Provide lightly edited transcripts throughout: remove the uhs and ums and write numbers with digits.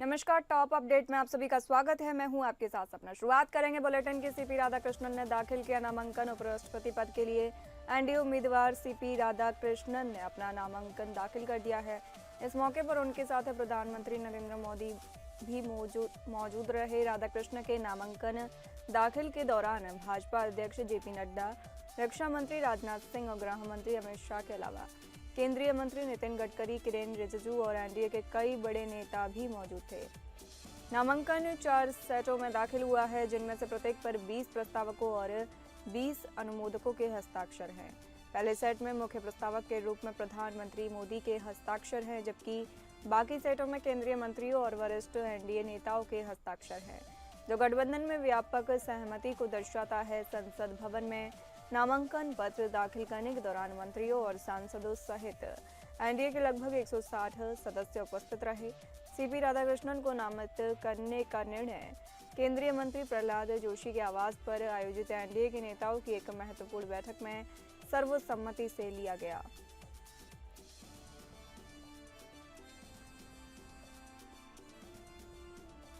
नमस्कार। Top update में आप सभी का स्वागत है। मैं हूं आपके साथ सपना। शुरुआत करेंगे बुलेटिन की। सीपी राधाकृष्णन ने दाखिल किया नामांकन। उपराष्ट्रपति पद के लिए एनडीए उम्मीदवार सीपी राधाकृष्णन ने अपना नामांकन दाखिल कर दिया है। इस मौके पर उनके साथ प्रधानमंत्री नरेंद्र मोदी भी मौजूद रहे। राधाकृष्ण के नामांकन दाखिल के दौरान भाजपा अध्यक्ष जेपी नड्डा, रक्षा मंत्री राजनाथ सिंह और गृह मंत्री अमित शाह के अलावा केंद्रीय मंत्री नितिन गडकरी, किरेन रिजिजू और एनडीए के कई बड़े नेता भी मौजूद थे। नामांकन 4 सेटों में दाखिल हुआ है, जिनमें से प्रत्येक पर 20 प्रस्तावकों और 20 अनुमोदकों के हस्ताक्षर हैं। पहले सेट में मुख्य प्रस्तावक के रूप में प्रधानमंत्री मोदी के हस्ताक्षर हैं, जबकि बाकी सेटों में केंद्रीय मंत्रियों और वरिष्ठ एनडीए नेताओं के हस्ताक्षर हैं, जो गठबंधन में व्यापक सहमति को दर्शाता है। संसद भवन में नामांकन पत्र दाखिल करने के दौरान मंत्रियों और सांसदों सहित एनडीए के लगभग 160 सदस्य उपस्थित रहे। सीपी राधाकृष्णन को नामित करने का निर्णय केंद्रीय मंत्री प्रहलाद जोशी के आवास पर आयोजित एनडीए के नेताओं की एक महत्वपूर्ण बैठक में सर्वसम्मति से लिया गया।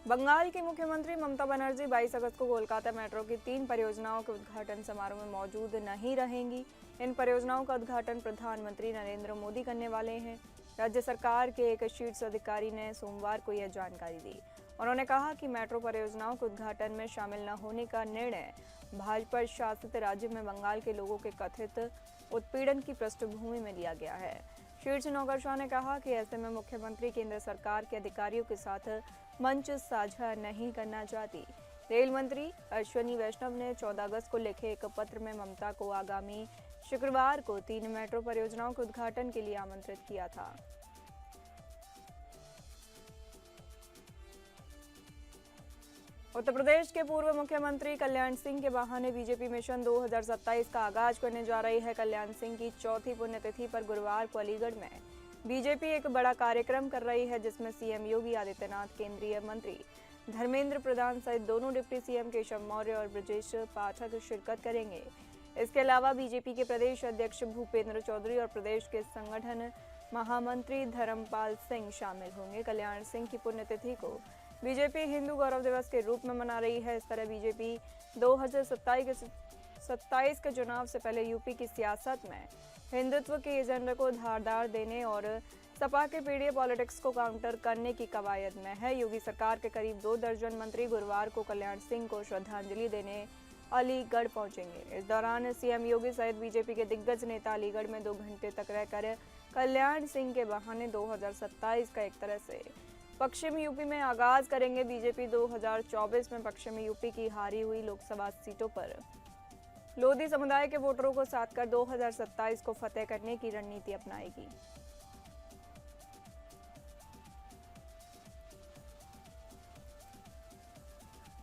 बंगाल की मुख्यमंत्री ममता बनर्जी 22 अगस्त को कोलकाता मेट्रो की 3 परियोजनाओं के उद्घाटन समारोह में मौजूद नहीं रहेंगी। इन परियोजनाओं का उद्घाटन प्रधानमंत्री नरेंद्र मोदी करने वाले हैं। राज्य सरकार के एक शीर्ष अधिकारी ने सोमवार को यह जानकारी दी। उन्होंने कहा कि मेट्रो परियोजनाओं के उद्घाटन में शामिल न होने का निर्णय भाजपा शासित राज्य में बंगाल के लोगों के कथित उत्पीड़न की पृष्ठभूमि में लिया गया है। शीर्ष नौकरशाह ने कहा कि ऐसे में मुख्यमंत्री केंद्र सरकार के अधिकारियों के साथ मंच साझा नहीं करना चाहती। रेल मंत्री अश्विनी वैष्णव ने 14 अगस्त को लिखे एक पत्र में ममता को आगामी शुक्रवार को 3 मेट्रो परियोजनाओं के उद्घाटन के लिए आमंत्रित किया था। उत्तर प्रदेश के पूर्व मुख्यमंत्री कल्याण सिंह के बहाने बीजेपी मिशन 2027 का आगाज करने जा रही है। कल्याण सिंह की चौथी पुण्यतिथि पर गुरुवार को अलीगढ़ में बीजेपी एक बड़ा कार्यक्रम कर रही है, जिसमें सीएम योगी आदित्यनाथ, केंद्रीय मंत्री धर्मेंद्र प्रधान सहित दोनों डिप्टी सीएम केशव मौर्य और ब्रजेश पाठक शिरकत करेंगे। इसके अलावा बीजेपी के प्रदेश अध्यक्ष भूपेंद्र चौधरी और प्रदेश के संगठन महामंत्री धर्मपाल सिंह शामिल होंगे। कल्याण सिंह की पुण्यतिथि को बीजेपी हिंदू गौरव दिवस के रूप में मना रही है। इस तरह बीजेपी 2027 के चुनाव से पहले यूपी की सियासत में हिंदुत्व के एजेंडे को धारदार देने और सपा के पीडीए पॉलिटिक्स को काउंटर करने की कवायद में है। योगी सरकार के करीब 2 दर्जन मंत्री गुरुवार को कल्याण सिंह को श्रद्धांजलि देने अलीगढ़ पहुंचेंगे। इस दौरान सीएम योगी सहित बीजेपी के दिग्गज नेता अलीगढ़ में 2 घंटे तक रहकर कल्याण सिंह के बहाने 2027 का एक तरह से पश्चिमी यूपी में आगाज करेंगे। बीजेपी 2024 में पश्चिमी यूपी की हारी हुई लोकसभा सीटों पर लोधी समुदाय के वोटरों को साथ कर 2027 को फतेह करने की रणनीति अपनाएगी।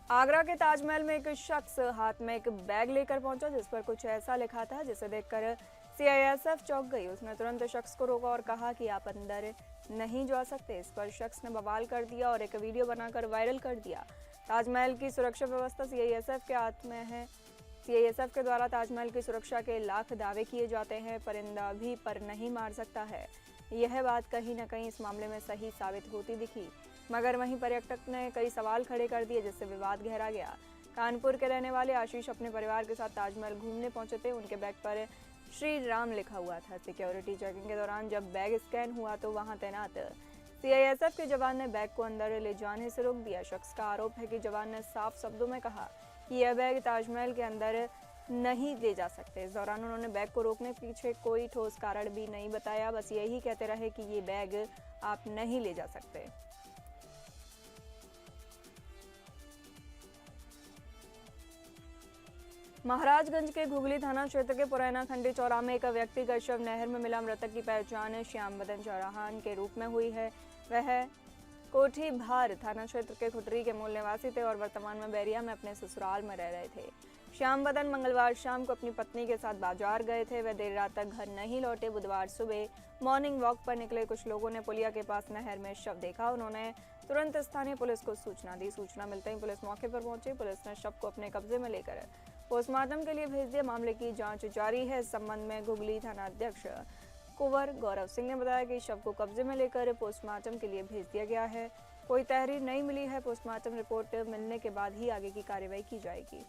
आगरा के ताजमहल में एक शख्स हाथ में एक बैग लेकर पहुंचा, जिस पर कुछ ऐसा लिखा था जिसे देखकर सीआईएसएफ चौंक गई। उसने तुरंत शख्स को रोका और कहा कि आप अंदर नहीं जा सकते। इस पर शख्स ने बवाल कर दिया और एक वीडियो बनाकर वायरल कर दिया। ताजमहल की सुरक्षा व्यवस्था सीआईएसएफ के हाथ में है। सीआईएसएफ के द्वारा ताजमहल की सुरक्षा के लाख दावे किए जाते हैं, परिंदा भी पर नहीं मार सकता है। यह बात कहीं न कहीं इस मामले में सही साबित होती दिखी, मगर वहीं पर्यटक ने कई सवाल खड़े कर दिए, जिससे विवाद गहरा गया। कानपुर के रहने वाले आशीष अपने परिवार के साथ ताजमहल घूमने पहुंचे थे। उनके बैग पर श्री राम लिखा हुआ था। सिक्योरिटी चेकिंग के दौरान जब बैग स्कैन हुआ तो वहां तैनात सीआईएसएफ के जवान ने बैग को अंदर ले जाने से रोक दिया। शख्स का आरोप है कि जवान ने साफ शब्दों में कहा कि यह बैग ताजमहल के अंदर नहीं ले जा सकते। इस दौरान उन्होंने बैग को रोकने के पीछे कोई ठोस कारण भी नहीं बताया, बस यही कहते रहे कि ये बैग आप नहीं ले जा सकते। महाराजगंज के घुगली थाना क्षेत्र के पुरैना खंडी चौराहे में एक व्यक्ति का शव नहर में मिला। मृतक की पहचान श्याम बदन चौराहान के रूप में हुई है। वह कोठी भार थाना क्षेत्र के खुटरी के मूल निवासी थे और वर्तमान में बैरिया में अपने ससुराल में रह रहे थे। श्याम बदन मंगलवार शाम को अपनी पत्नी के साथ बाजार गए थे। वह देर रात तक घर नहीं लौटे। बुधवार सुबह मॉर्निंग वॉक पर निकले कुछ लोगों ने पुलिया के पास नहर में शव देखा। उन्होंने तुरंत स्थानीय पुलिस को सूचना दी। सूचना मिलते ही पुलिस मौके पर पहुंची। पुलिस ने शव को अपने कब्जे में लेकर पोस्टमार्टम के लिए भेज दिया। मामले की जांच जारी है। इस संबंध में घुगली थाना अध्यक्ष कुंवर गौरव सिंह ने बताया कि शव को कब्जे में लेकर पोस्टमार्टम के लिए भेज दिया गया है। कोई तहरीर नहीं मिली है। पोस्टमार्टम रिपोर्ट मिलने के बाद ही आगे की कार्रवाई की जाएगी।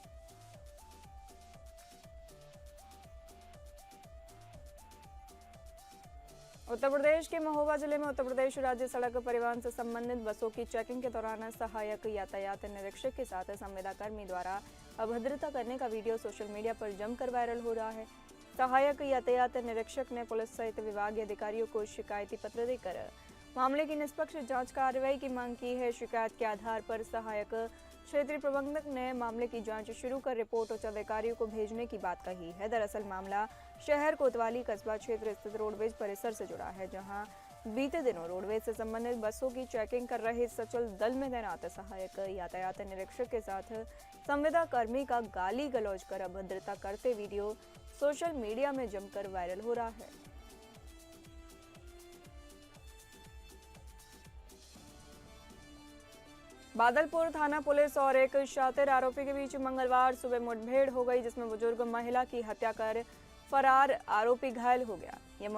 उत्तर प्रदेश के महोबा जिले में उत्तर प्रदेश राज्य सड़क परिवहन से संबंधित बसों की चेकिंग के दौरान सहायक यातायात निरीक्षक के साथ संविदा कर्मी द्वारा अभद्रता करने का वीडियो सोशल मीडिया पर जमकर वायरल हो रहा है। सहायक यातायात निरीक्षक ने पुलिस सहित विभागीय अधिकारियों को शिकायती पत्र देकर मामले की निष्पक्ष जांच कार्रवाई की मांग की है। शिकायत के आधार पर सहायक क्षेत्रीय प्रबंधक ने मामले की जांच शुरू कर रिपोर्ट उच्च अधिकारियों को भेजने की बात कही है। दरअसल मामला शहर कोतवाली कस्बा क्षेत्र स्थित रोडवेज परिसर से जुड़ा है, जहां बीते दिनों रोडवेज से संबंधित बसों की चेकिंग कर रहे सचल दल में तैनात सहायक यातायात निरीक्षक के साथ संविदा कर्मी का गाली गलौज कर अभद्रता करते वीडियो सोशल मीडिया में जमकर वायरल हो रहा है। बादलपुर थाना पुलिस और एक शातिर आरोपी के बीच मंगलवार सुबह मुठभेड़ हो गई, जिसमें बुजुर्ग महिला की हत्या कर फरार आरोपी घायल हो गया। यह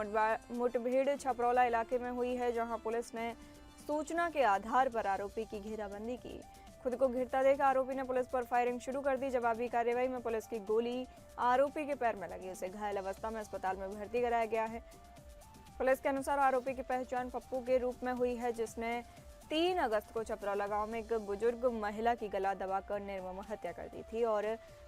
मुठभेड़ छपरौला इलाके में हुई है, जहां पुलिस ने सूचना के आधार पर आरोपी की घेराबंदी की। खुद को घिरता देख आरोपी ने पुलिस पर फायरिंग शुरू कर दी। जवाबी कार्रवाई में पुलिस की गोली आरोपी के पैर में लगी। उसे घायल अवस्था में अस्पताल में भर्ती कराया गया है। पुलिस के अनुसार आरोपी की पहचान पप्पू के रूप में हुई है, जिसने 3 अगस्त को छपरौला गांव में एक बुजुर्ग महिला की गला दबाकर निर्मम हत्या कर दी थी और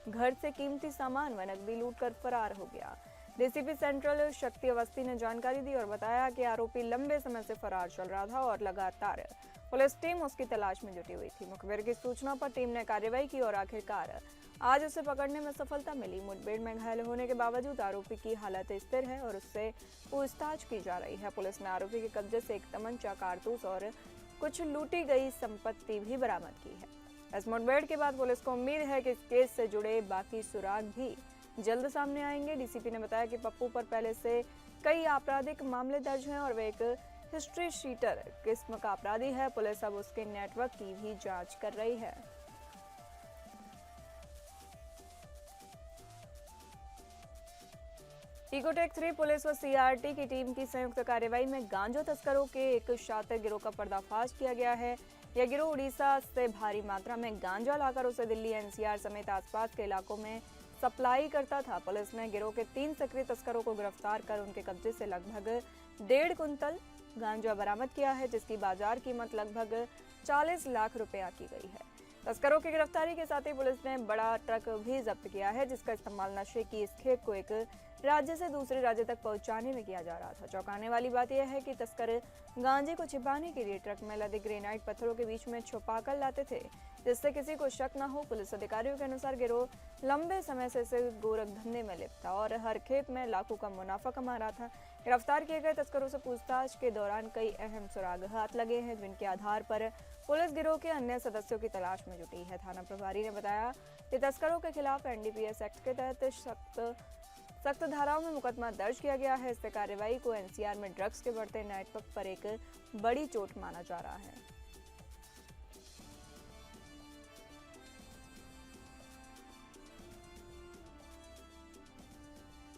घर से कीमती सामान व नकदी लूटकर फरार हो गया। डीसीपी सेंट्रल शक्ति अवस्थी ने जानकारी दी और बताया कि आरोपी लंबे समय से फरार चल रहा था और लगातार पुलिस टीम उसकी तलाश में जुटी हुई थी। मुखबिर की सूचना पर टीम ने कार्रवाई की और आखिरकार आज उसे पकड़ने में सफलता मिली। मुठभेड़ में घायल होने के बावजूद आरोपी की हालत स्थिर है और उससे पूछताछ की जा रही है। पुलिस ने आरोपी के कब्जे से एक तमंचा, कारतूस और कुछ लूटी गई संपत्ति भी बरामद की है। इस मुठभेड़ के बाद पुलिस को उम्मीद है कि इस केस से जुड़े बाकी सुराग भी जल्द सामने आएंगे। डीसीपी ने बताया कि पप्पू पर पहले से कई आपराधिक मामले दर्ज हैं और वे एक हिस्ट्री शीटर किस्म का अपराधी है। पुलिस अब उसके नेटवर्क की भी जांच कर रही है। इकोटेक 3 पुलिस व सीआरटी की टीम की संयुक्त कार्रवाई में गांजा तस्करों के एक शातिर गिरोह का पर्दाफाश किया गया है। यह गिरोह उड़ीसा से भारी मात्रा में गांजा लाकर उसे दिल्ली, एनसीआर समेत आसपास के इलाकों में सप्लाई करता था। पुलिस ने गिरोह के 3 सक्रिय तस्करों को गिरफ्तार कर उनके कब्जे से लगभग 1.5 कुंतल गांजा बरामद किया है, जिसकी बाजार कीमत लगभग 40 लाख रुपया की गई है। तस्करों की गिरफ्तारी के साथ ही पुलिस ने बड़ा ट्रक भी जब्त किया है, जिसका इस्तेमाल नशे की इस खेप को एक राज्य से दूसरे राज्य तक पहुंचाने में किया जा रहा था। चौंकाने वाली बात यह है कि तस्कर गांजे को छिपाने के लिए ट्रक में लदे ग्रेनाइट पत्थरों के बीच में छुपाकर लाते थे, जिससे किसी को शक न हो। पुलिस अधिकारियों के अनुसार गिरोह लंबे समय से इसे गोरख धंधे में लिप्त था और हर खेप में लाखों का मुनाफा कमा रहा था। गिरफ्तार किए गए तस्करों से पूछताछ के दौरान कई अहम सुराग हाथ लगे हैं, जिनके आधार पर पुलिस गिरोह के अन्य सदस्यों की तलाश में जुटी है। थाना प्रभारी ने बताया कि तस्करों के खिलाफ एनडीपीएस एक्ट के तहत सख्त धाराओं में मुकदमा दर्ज किया गया है। इससे कार्रवाई को एनसीआर में ड्रग्स के बढ़ते नेटवर्क पर एक बड़ी चोट माना जा रहा है।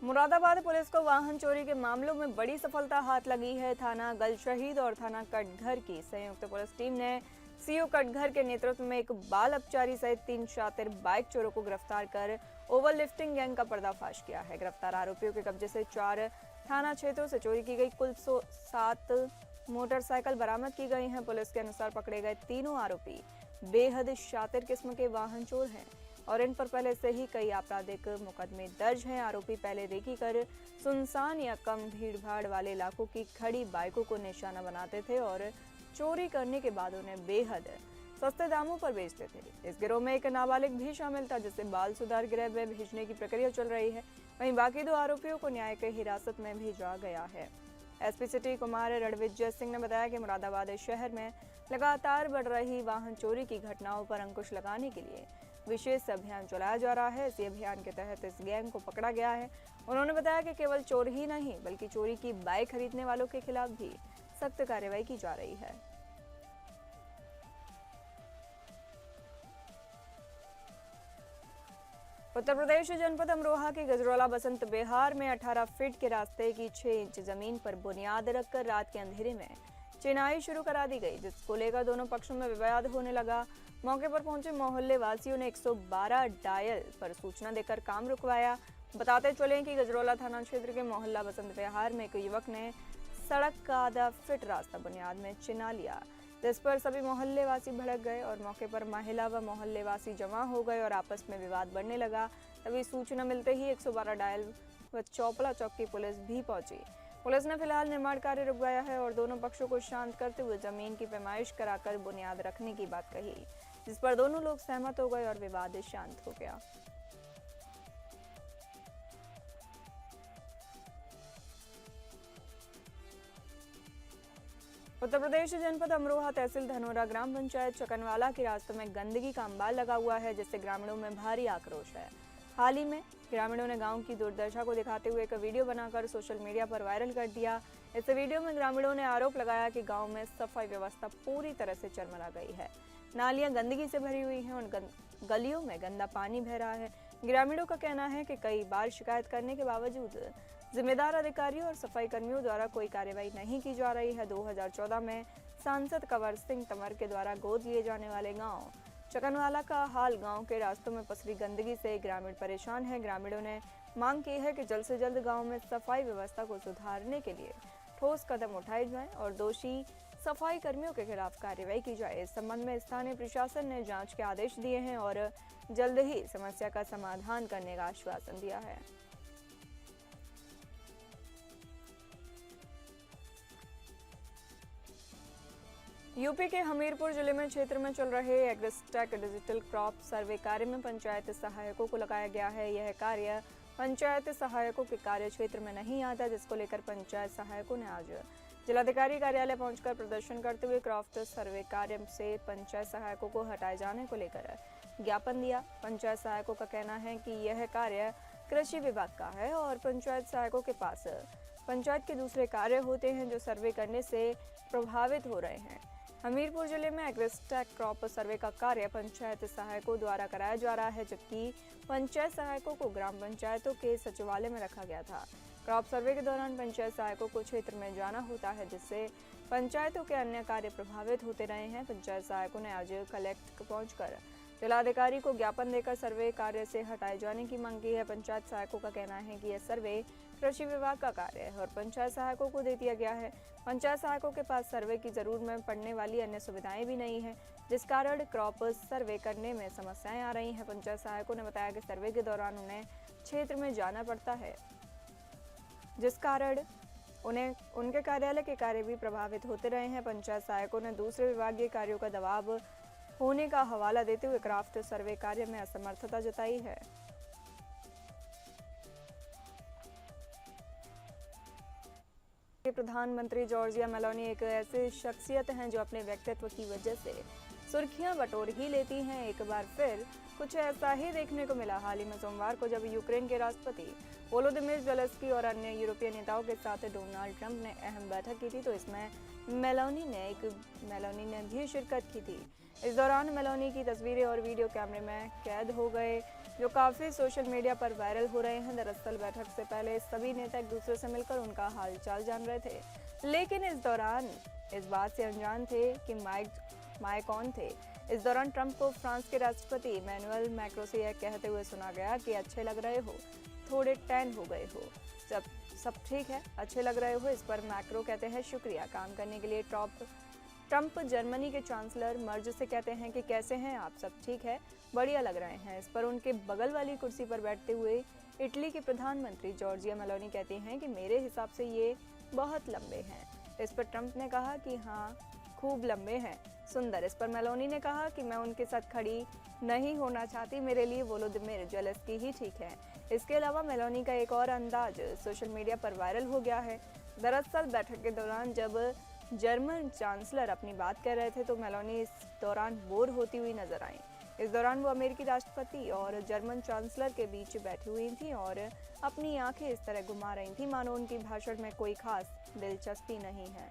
मुरादाबाद पुलिस को वाहन चोरी के मामलों में बड़ी सफलता हाथ लगी है। थाना गलशहीद और थाना कटघर की संयुक्त पुलिस टीम ने सीओ कटघर के नेतृत्व में एक बाल अपचारी सहित 3 शातिर बाइक चोरों को गिरफ्तार कर ओवरलिफ्टिंग गैंग का पर्दाफाश किया है। गिरफ्तार आरोपियों के कब्जे से 4 थाना क्षेत्रों से चोरी की गई कुल 7 मोटरसाइकिल बरामद की गई हैं। पुलिस के अनुसार पकड़े गए तीनों आरोपी बेहद शातिर किस्म के वाहन चोर हैं और इन पर पहले से ही कई आपराधिक मुकदमे दर्ज हैं। आरोपी पहले रेकी कर सुनसान या कम भीड़भाड़ वाले इलाकों की खड़ी बाइकों को निशाना बनाते थे और चोरी करने के बाद उन्हें बेहद सस्ते दामों पर बेचते थे। इस गिरोह में एक नाबालिग भी शामिल था, जिसे बाल सुधार गृह में भेजने की प्रक्रिया चल रही है। वहीं बाकी 2 आरोपियों को न्यायिक हिरासत में भेजा गया है। एसपी सिटी कुमार रणविजय सिंह ने बताया कि मुरादाबाद शहर में लगातार बढ़ रही वाहन चोरी की घटनाओं पर अंकुश लगाने के लिए विशेष अभियान चलाया जा रहा है। इसी अभियान के तहत इस गैंग को पकड़ा गया है। उन्होंने बताया कि केवल चोर ही नहीं बल्कि चोरी की बाइक खरीदने वालों के खिलाफ भी सख्त कार्रवाई की जा रही है। उत्तर प्रदेश जनपद अमरोहा के गजरौला बसंत विहार में 18 फीट के रास्ते की 6 इंच जमीन पर बुनियाद रखकर रात के अंधेरे में चिनाई शुरू करा दी गई, जिसको लेकर दोनों पक्षों में विवाद होने लगा। मौके पर पहुंचे मोहल्ले वासियों ने 112 डायल पर सूचना देकर काम रुकवाया। बताते चले कि गजरौला थाना क्षेत्र के मोहल्ला बसंत विहार में एक युवक ने सड़क का आधा फीट रास्ता बुनियाद में चिना लिया, जिस पर सभी मोहल्ले वासी भड़क गए और मौके पर महिला व मोहल्ले वासी जमा हो गए और आपस में विवाद बढ़ने लगा। तभी सूचना मिलते ही 112 डायल व चौपड़ा चौक की पुलिस भी पहुंची। पुलिस ने फिलहाल निर्माण कार्य रुकवाया है और दोनों पक्षों को शांत करते हुए जमीन की पैमाइश कराकर बुनियाद रखने की बात कही, जिस पर दोनों लोग सहमत हो गए और विवाद शांत हो गया। उत्तर प्रदेश जनपद अमरोहा तहसील धनोरा ग्राम पंचायत चकनवाला के रास्तों में गंदगी का अंबार लगा हुआ है, जिससे ग्रामीणों में भारी आक्रोश है। हाल ही में ग्रामीणों ने गांव की दुर्दशा को दिखाते हुए एक वीडियो बनाकर सोशल मीडिया पर वायरल कर दिया। इस वीडियो में ग्रामीणों ने आरोप लगाया कि गांव में सफाई व्यवस्था पूरी तरह से चरमरा गई है। नालियां गंदगी से भरी हुई हैं और गलियों में गंदा पानी बह रहा है। ग्रामीणों का कहना है कि कई बार शिकायत करने के बावजूद जिम्मेदार अधिकारियों और सफाई कर्मियों द्वारा कोई कार्रवाई नहीं की जा रही है। 2014 में सांसद कंवर सिंह तंवर के द्वारा गोद लिए जाने वाले गांव चकनवाला का हाल गांव के रास्तों में पसरी गंदगी से ग्रामीण परेशान है। ग्रामीणों ने मांग की है कि जल्द से जल्द गांव में सफाई व्यवस्था को सुधारने के लिए ठोस कदम उठाए जाएं और दोषी सफाई कर्मियों के खिलाफ कार्रवाई की जाए। इस संबंध में स्थानीय प्रशासन ने जांच के आदेश दिए हैं और जल्द ही समस्या का समाधान करने का आश्वासन दिया है। यूपी के हमीरपुर जिले में क्षेत्र में चल रहे एग्रीस्टैक डिजिटल क्रॉप सर्वे कार्य में पंचायत सहायकों को लगाया गया है। यह कार्य पंचायत सहायकों के कार्य क्षेत्र में नहीं आता, जिसको लेकर पंचायत सहायकों ने आज जिलाधिकारी कार्यालय पहुंचकर प्रदर्शन करते हुए क्रॉप सर्वे कार्य से पंचायत सहायकों को हटाए जाने को लेकर ज्ञापन दिया। पंचायत सहायकों का कहना है कि यह कार्य कृषि विभाग का है और पंचायत सहायकों के पास पंचायत के दूसरे कार्य होते हैं जो सर्वे करने से प्रभावित हो रहे हैं। हमीरपुर जिले में एग्रीस्टैक क्रॉप सर्वे का कार्य पंचायत सहायकों द्वारा कराया जा रहा है, जबकि पंचायत सहायकों को ग्राम पंचायतों के सचिवालय में रखा गया था। क्रॉप सर्वे के दौरान पंचायत सहायकों को क्षेत्र में जाना होता है, जिससे पंचायतों के अन्य कार्य प्रभावित होते रहे हैं। पंचायत सहायकों ने आज कलेक्टर पहुंचकर जिलाधिकारी को ज्ञापन देकर सर्वे कार्य से हटाए जाने की मांग की है। पंचायत सहायकों का कहना है कि यह सर्वे कृषि विभाग का कार्य है और पंचायत सहायकों को दे दिया गया है। पंचायत सहायकों के पास सर्वे की जरूरत में पड़ने वाली अन्य सुविधाएं भी नहीं है, जिस कारण क्रॉप सर्वे करने में समस्याएं आ रही हैं। पंचायत सहायकों ने बताया कि सर्वे के दौरान उन्हें क्षेत्र में जाना पड़ता है, जिस कारण उन्हें उनके कार्यालय के कार्य भी प्रभावित होते रहे हैं। पंचायत सहायकों ने दूसरे विभागीय कार्यों का दबाव होने का हवाला देते हुए क्राफ्ट सर्वे कार्य में असमर्थता जताई है। प्रधानमंत्री जॉर्जिया मेलोनी एक ऐसी शख्सियत हैं जो अपने व्यक्तित्व की वजह से सुर्खियां बटोर ही लेती हैं। एक बार फिर कुछ ऐसा ही देखने को मिला। हाल ही में सोमवार को जब यूक्रेन के राष्ट्रपति वोलोदिमीर ज़ेलेंस्की और अन्य यूरोपीय नेताओं के साथ डोनाल्ड ट्रंप ने अहम बैठक की थी, तो इसमें मेलोनी ने भी शिरकत की थी। इस दौरान मेलोनी की तस्वीरें और वीडियो कैमरे में कैद हो गए, जो काफ़ी सोशल मीडिया पर वायरल हो रहे हैं। दरअसल बैठक से पहले सभी नेता एक दूसरे से मिलकर उनका हालचाल जान रहे थे, लेकिन इस दौरान इस बात से अनजान थे कि माइक कौन थे। इस दौरान ट्रंप को फ्रांस के राष्ट्रपति इमैनुअल मैक्रों से यह कहते हुए सुना गया कि अच्छे लग रहे हो, थोड़े टैन हो गए हो, सब ठीक है, अच्छे लग रहे हो। इस पर मैक्रो कहते हैं शुक्रिया। काम करने के लिए ट्रंप जर्मनी के चांसलर मर्ज से कहते हैं कि कैसे हैं आप, सब ठीक है, बढ़िया लग रहे हैं। इस पर उनके बगल वाली कुर्सी पर बैठते हुए इटली के प्रधानमंत्री जॉर्जिया मेलोनी कहती हैं कि मेरे हिसाब से ये बहुत लंबे हैं। इस पर ट्रंप ने कहा कि हाँ, खूब लंबे हैं, सुंदर। इस पर मेलोनी ने कहा कि मैं उनके साथ खड़ी नहीं होना चाहती, मेरे लिए वोलोदिमीर ज़ेलेंस्की ही ठीक है। इसके अलावा मेलोनी का एक और अंदाज सोशल मीडिया पर वायरल हो गया है। दरअसल बैठक के दौरान जब जर्मन चांसलर अपनी बात कर रहे थे तो मेलोनी इस दौरान बोर होती हुई नजर आई। इस दौरान वो अमेरिकी राष्ट्रपति और जर्मन चांसलर के बीच बैठी हुई थी और अपनी आंखें इस तरह घुमा रही थी मानो उनकी भाषण में कोई खास दिलचस्पी नहीं है।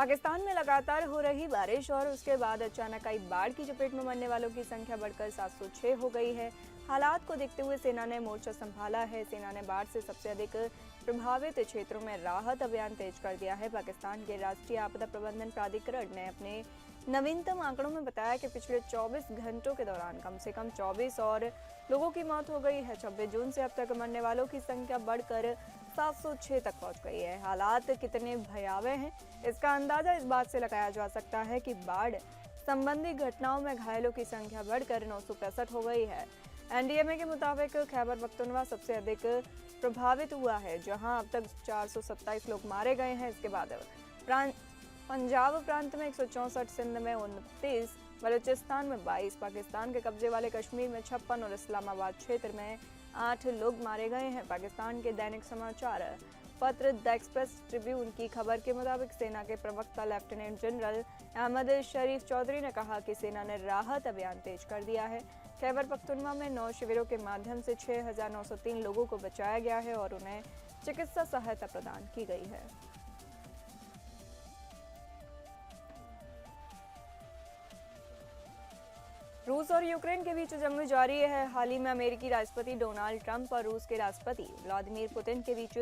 पाकिस्तान में लगातार हो रही बारिश और उसके बाद अचानक आई बाढ़ की चपेट में मरने वालों की संख्या बढ़कर 706 हो गई है। हालात को देखते हुए सेना ने मोर्चा संभाला है। सेना ने बाढ़ से सबसे अधिक प्रभावित क्षेत्रों में राहत अभियान तेज कर दिया है। पाकिस्तान के राष्ट्रीय आपदा प्रबंधन प्राधिकरण ने अपने नवीनतम आंकड़ों में बताया कि पिछले 24 घंटों के दौरान कम से कम 24 और लोगों की मौत हो गई है। 26 जून से अब तक मरने वालों की संख्या बढ़कर 706 तक पहुंच गई है। हालात कितने भयावह हैं, इसका अंदाजा इस बात से लगाया जा सकता है कि बाढ़ संबंधी घटनाओं में घायलों की संख्या बढ़कर 965 हो गई है। एनडीएमए के मुताबिक खैबर पख्तूनख्वा सबसे अधिक प्रभावित हुआ है, जहां अब तक 427 लोग मारे गए हैं। इसके बाद पंजाब प्रांत में 164, सिंध में 29, बलूचिस्तान में 22, पाकिस्तान के कब्जे वाले कश्मीर में 56 और इस्लामाबाद क्षेत्र में 8 लोग मारे गए हैं। पाकिस्तान के दैनिक समाचार पत्र द एक्सप्रेस ट्रिब्यून की खबर के मुताबिक सेना के प्रवक्ता लेफ्टिनेंट जनरल अहमद शरीफ चौधरी ने कहा कि सेना ने राहत अभियान तेज कर दिया है। खैबर पख्तूनख्वा में 9 शिविरों के माध्यम से 6,903 लोगों को बचाया गया है और उन्हें चिकित्सा सहायता प्रदान की गई है। रूस और यूक्रेन के बीच जंग जारी है। हाल ही में अमेरिकी राष्ट्रपति डोनाल्ड ट्रंप और रूस के राष्ट्रपति व्लादिमीर पुतिन के बीच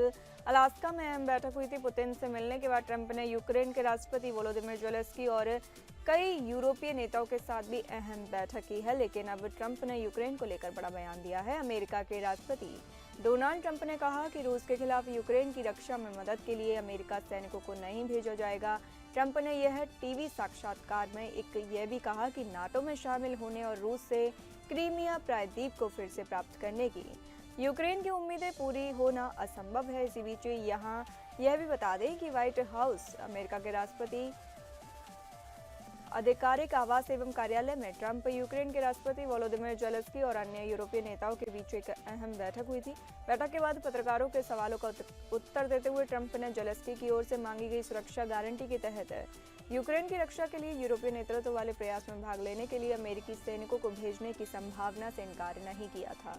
अलास्का में अहम बैठक हुई थी। पुतिन से मिलने के बाद ट्रंप ने यूक्रेन के राष्ट्रपति वोलोदिमीर ज़ेलेंस्की और कई यूरोपीय नेताओं के साथ भी अहम बैठक की है, लेकिन अब ट्रंप ने यूक्रेन को लेकर बड़ा बयान दिया है। अमेरिका के राष्ट्रपति डोनाल्ड ट्रंप ने कहा कि रूस के खिलाफ यूक्रेन की रक्षा में मदद के लिए अमेरिका सैनिकों को नहीं भेजा जाएगा। ट्रंप ने यह टीवी साक्षात्कार में यह भी कहा कि नाटो में शामिल होने और रूस से क्रीमिया प्रायद्वीप को फिर से प्राप्त करने की यूक्रेन की उम्मीदें पूरी होना असंभव है। इसी बीच यहाँ यह भी बता दें कि व्हाइट हाउस अमेरिका के राष्ट्रपति आधिकारिक आवास एवं कार्यालय में ट्रंप, यूक्रेन के राष्ट्रपति वोलोदिमीर ज़ेलेंस्की और अन्य यूरोपीय नेताओं के बीच एक अहम बैठक हुई थी। बैठक के बाद पत्रकारों के सवालों का उत्तर देते हुए ट्रंप ने ज़ेलेंस्की की ओर से मांगी गई सुरक्षा गारंटी के तहत यूक्रेन की रक्षा के लिए यूरोपीय नेतृत्व वाले प्रयास में भाग लेने के लिए अमेरिकी सैनिकों को भेजने की संभावना से इनकार नहीं किया था।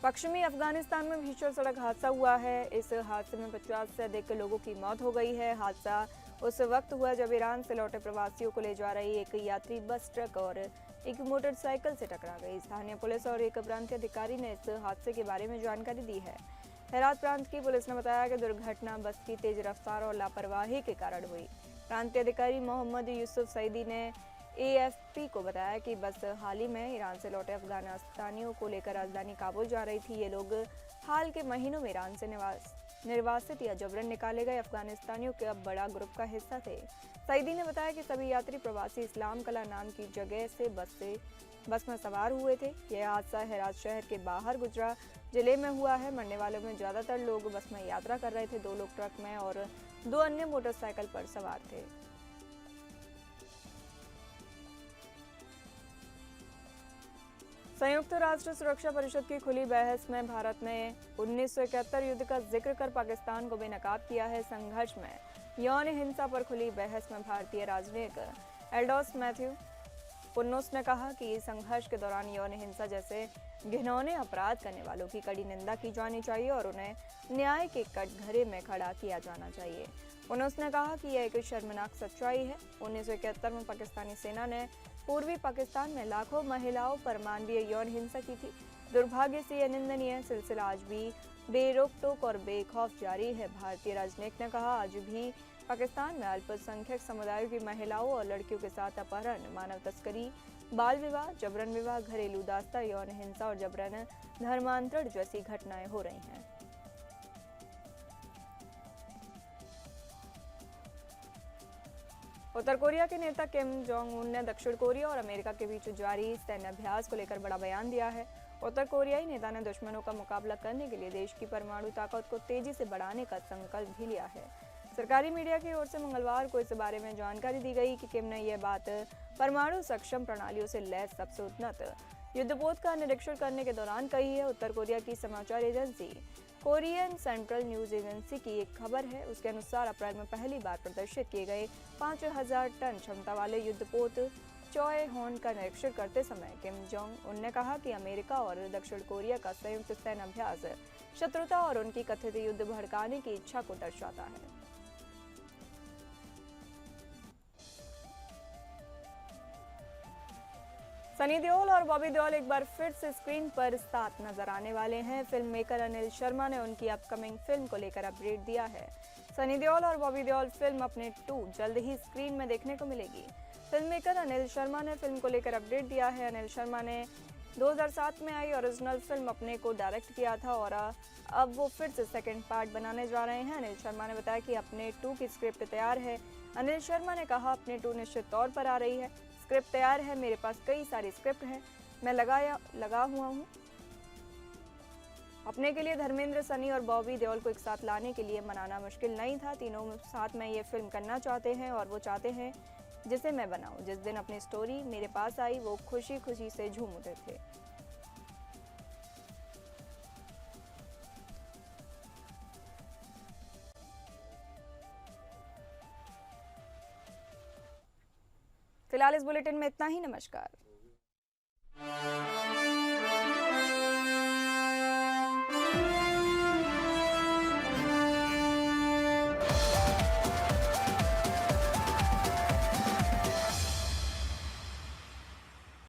पश्चिमी अफगानिस्तान में भीषण सड़क हादसा हुआ है। इस हादसे में 50 से अधिक लोगों की मौत हो गई है। हादसा उस वक्त हुआ जब ईरान से लौटे प्रवासियों को ले जा रही एक यात्री बस ट्रक और एक मोटरसाइकिल से टकरा गई। स्थानीय पुलिस और एक प्रांतीय अधिकारी ने इस हादसे के बारे में जानकारी दी है। हेरात प्रांत की पुलिस ने बताया कि दुर्घटना बस की तेज रफ्तार और लापरवाही के कारण हुई। प्रांतीय अधिकारी मोहम्मद यूसुफ सईदी ने एएफपी को बताया कि बस हाल ही में ईरान से लौटे अफगानिस्तानियों को लेकर राजधानी काबुल जा रही थी। ये लोग हाल के महीनों में ईरान से निर्वासित या जबरन निकाले गए अफगानिस्तानियों के अब बड़ा ग्रुप का हिस्सा थे। सईदी ने बताया कि सभी यात्री प्रवासी इस्लाम कला नाम की जगह से बस में सवार हुए थे। यह हादसा हेरात शहर के बाहर गुजरा जिले में हुआ है। मरने वालों में ज्यादातर लोग बस में यात्रा कर रहे थे। 2 लोग ट्रक में और 2 अन्य मोटरसाइकिल पर सवार थे। संयुक्त राष्ट्र सुरक्षा परिषद की खुली बहस में भारत ने 1971 युद्ध का जिक्र कर पाकिस्तान को बेनकाब किया है। संघर्ष में यौन हिंसा पर खुली बहस में भारतीय राजनयिक एल्डोस मैथ्यू पुन्नोस ने कहा कि संघर्ष के दौरान यौन हिंसा जैसे घिनौने अपराध करने वालों की कड़ी निंदा की जानी चाहिए और उन्हें न्याय के कटघरे में खड़ा किया जाना चाहिए। पुन्नोस ने कहा कि यह एक शर्मनाक सच्चाई है। 1971 में पाकिस्तानी सेना ने पूर्वी पाकिस्तान में लाखों महिलाओं पर मानवीय यौन हिंसा की थी। दुर्भाग्य से यह निंदनीय सिलसिला आज भी बेरोक टोक और बेखौफ जारी है। भारतीय राजनयिक ने कहा, आज भी पाकिस्तान में अल्पसंख्यक समुदायों की महिलाओं और लड़कियों के साथ अपहरण, मानव तस्करी, बाल विवाह, जबरन विवाह, घरेलू दास्ता, यौन हिंसा और जबरन धर्मांतरण जैसी घटनाएं हो रही हैं। उत्तर कोरिया के नेता किम जोंग उन ने दक्षिण कोरिया और अमेरिका के बीच जारी सैन्य अभ्यास को लेकर बड़ा बयान दिया है। उत्तर कोरियाई नेता ने दुश्मनों का मुकाबला करने के लिए देश की परमाणु ताकत को तेजी से बढ़ाने का संकल्प भी लिया है। सरकारी मीडिया की ओर से मंगलवार को इस बारे में जानकारी दी गई कि किम ने यह बात परमाणु सक्षम प्रणालियों से लैस सबसे उन्नत युद्धपोत का निरीक्षण करने के दौरान कही है। उत्तर कोरिया की समाचार agency Korean central news agency की एक खबर है। उसके अनुसार अप्रैल में पहली बार प्रदर्शित किए गए 5000 टन क्षमता वाले युद्धपोत चॉय होन का निरीक्षण करते समय किम जोंग उन ने कहा कि अमेरिका और दक्षिण कोरिया का संयुक्त सैन्य अभ्यास शत्रुता और उनकी कथित युद्ध भड़काने की इच्छा को दर्शाता है। सनी देओल और बॉबी देओल एक बार फिर से स्क्रीन पर साथ नजर आने वाले हैं। फिल्म मेकर अनिल शर्मा ने उनकी अपकमिंग फिल्म को लेकर अपडेट दिया है। सनी देओल और बॉबी देओल फिल्म अपने 2 जल्द ही स्क्रीन में देखने को मिलेगी। फिल्म मेकर अनिल शर्मा ने फिल्म को लेकर अपडेट दिया है। अनिल शर्मा ने 2007 में आई ओरिजिनल फिल्म अपने को डायरेक्ट किया था और अब वो फिर से सेकंड पार्ट बनाने जा रहे हैं। अनिल शर्मा ने बताया कि अपने 2 की स्क्रिप्ट तैयार है। अनिल शर्मा ने कहा अपने 2 निश्चित तौर पर आ रही है, स्क्रिप्ट तैयार है, मेरे पास कई सारी स्क्रिप्ट है, मैं लगा हुआ हूँ। अपने के लिए धर्मेंद्र, सनी और बॉबी देओल को एक साथ लाने के लिए मनाना मुश्किल नहीं था। तीनों साथ में ये फिल्म करना चाहते हैं और वो चाहते हैं जिसे मैं बनाऊं। जिस दिन अपनी स्टोरी मेरे पास आई वो खुशी खुशी से झूम उठे थे। फिलहाल इस बुलेटिन में इतना ही। नमस्कार।